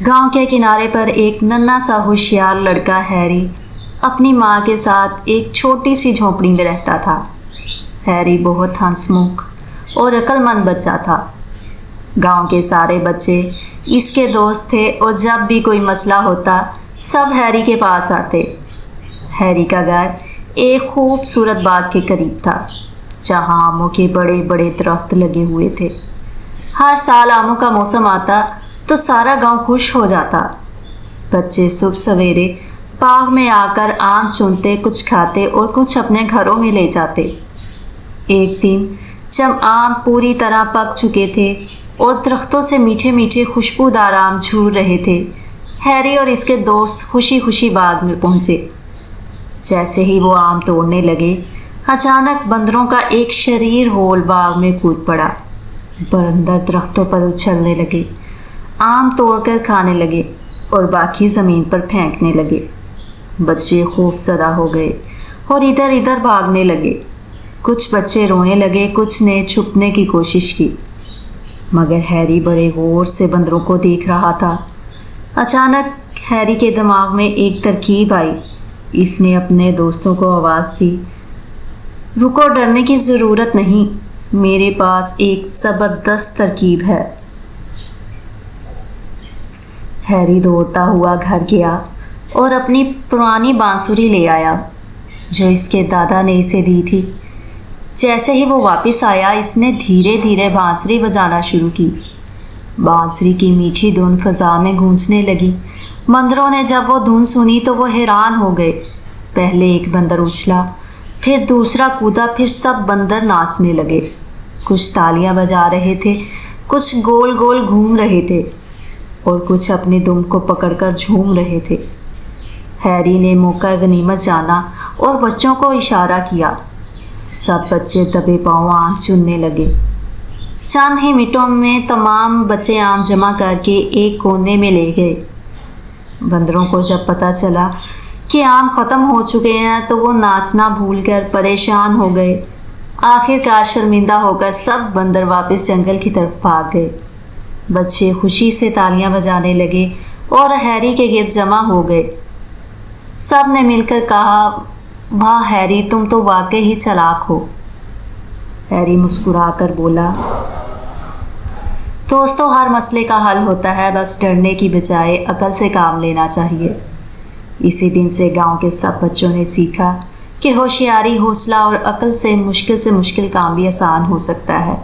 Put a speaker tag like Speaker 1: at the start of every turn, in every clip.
Speaker 1: गांव के किनारे पर एक नन्हा सा होशियार लड़का हैरी अपनी माँ के साथ एक छोटी सी झोंपड़ी में रहता था। हैरी बहुत हंसमुख और अक्लमंद बच्चा था। गांव के सारे बच्चे इसके दोस्त थे और जब भी कोई मसला होता सब हैरी के पास आते। हैरी का घर एक खूबसूरत बाग के करीब था जहाँ आमों के बड़े बड़े दरख्त लगे हुए थे। हर साल आमों का मौसम आता तो सारा गांव खुश हो जाता। बच्चे सुबह सवेरे बाग में आकर आम चुनते, कुछ खाते और कुछ अपने घरों में ले जाते। एक दिन जब आम पूरी तरह पक चुके थे और दरख्तों से मीठे मीठे खुशबूदार आम झूर रहे थे, हैरी और इसके दोस्त खुशी खुशी बाग में पहुंचे। जैसे ही वो आम तोड़ने लगे, अचानक बंदरों का एक शरीर होल बाग में कूद पड़ा। बंदर दरख्तों पर उछलने लगे, आम तोड़कर खाने लगे और बाकी ज़मीन पर फेंकने लगे। बच्चे खौफज़दा हो गए और इधर इधर भागने लगे। कुछ बच्चे रोने लगे, कुछ ने छुपने की कोशिश की, मगर हैरी बड़े गौर से बंदरों को देख रहा था। अचानक हैरी के दिमाग में एक तरकीब आई। इसने अपने दोस्तों को आवाज़ दी, रुको, डरने की ज़रूरत नहीं, मेरे पास एक ज़बरदस्त तरकीब है। हैरी दौड़ता हुआ घर गया और अपनी पुरानी बांसुरी ले आया जो इसके दादा ने इसे दी थी। जैसे ही वो वापस आया, इसने धीरे धीरे बांसुरी बजाना शुरू की। बांसुरी की मीठी धुन फ़ज़ा में गूंजने लगी। बंदरों ने जब वो धुन सुनी तो वो हैरान हो गए। पहले एक बंदर उछला, फिर दूसरा कूदा, फिर सब बंदर नाचने लगे। कुछ तालियां बजा रहे थे, कुछ गोल गोल घूम रहे थे और कुछ अपनी दुम को पकड़कर झूम रहे थे। हैरी ने मौका गनीमत जाना और बच्चों को इशारा किया। सब बच्चे दबे पांव आम चुनने लगे। चंद ही मिनटों में तमाम बच्चे आम जमा करके एक कोने में ले गए। बंदरों को जब पता चला कि आम ख़त्म हो चुके हैं तो वो नाचना भूलकर परेशान हो गए। आखिरकार शर्मिंदा होकर सब बंदर वापस जंगल की तरफ भाग गए। बच्चे खुशी से तालियां बजाने लगे और हैरी के गिर्द जमा हो गए। सब ने मिलकर कहा, वाह हैरी, तुम तो वाकई ही चालाक हो। हैरी मुस्कुराकर बोला, दोस्तों, हर मसले का हल होता है, बस डरने की बजाय अकल से काम लेना चाहिए। इसी दिन से गांव के सब बच्चों ने सीखा कि होशियारी, हौसला और अकल से मुश्किल काम भी आसान हो सकता है।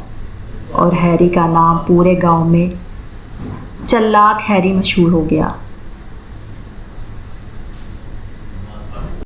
Speaker 1: और हैरी का नाम पूरे गांव में चालाक हैरी मशहूर हो गया।